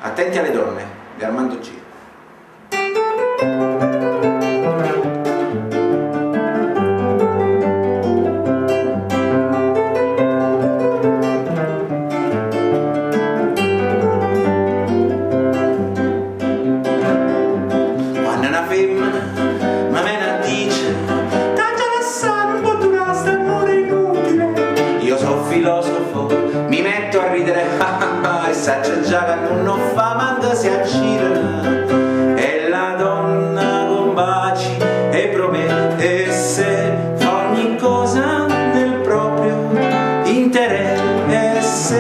Attenti alle donne, di Armando G. Quando una femmina ma me ne dice tanto lasciamo durare amore inutile, io sono filosofo, mi metto a ridere e saccia già che non fa manca si aggira, e la donna con baci e promesse fa ogni cosa nel proprio interesse,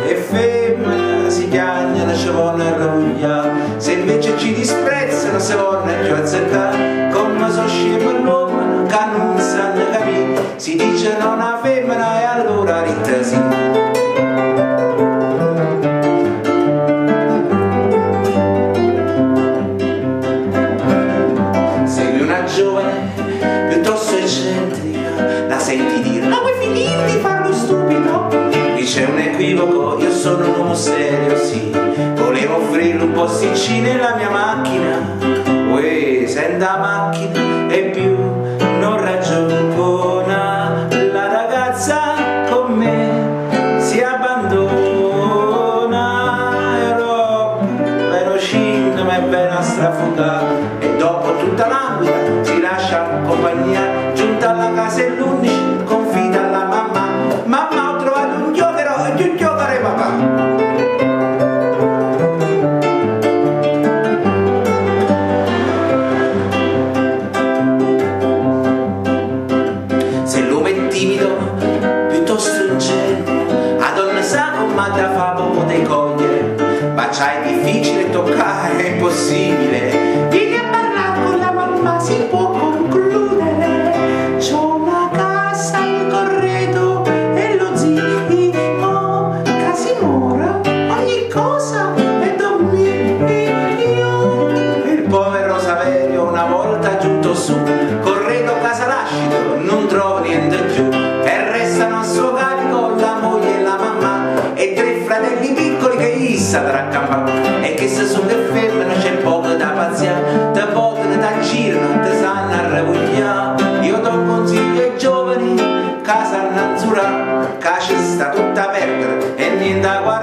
e femmina si chiagna la sciavonna e ravuglia, se invece ci disprezzano se vorne più azzeccare, come so scemo l'uomo che non sanno capire, si dice non una femmina e allora ritasi. Giovane, piuttosto eccentrica, la senti dire ma vuoi finire di fare lo stupido? Qui c'è un equivoco, io sono un uomo serio, sì, volevo offrirle un posticino nella mia macchina, uè, senta macchina e più non ragiona, la ragazza con me si abbandona, ero velocinda ma è bene a strafugare, e dopo tutta l'anguila si lascia compagnia, giunta alla casa e l'11 confida alla mamma, mamma ho trovato un giochero e un giocare papà. Se l'uomo è timido, piuttosto ingenuo, a donna sa come da fa poco te cogliere, ma c'hai difficile toccare, è impossibile, vieni a parlare con la mamma, si può concludere, c'ho una casa in corredo e lo zio Casimora, ogni cosa è dominio. Il povero Saverio una volta giunto su, corredo casa lascido, non trova niente più, e restano a suo carico la moglie e la mamma, e 3 fratelli piccoli che gli sa tra campare, e che se su che femmina c'è poco da pazziare, te potene da girano, te sanno a revogliare. Io do consiglio ai giovani, casa annanzura, che c'è sta tutta a perdere e niente a guardare.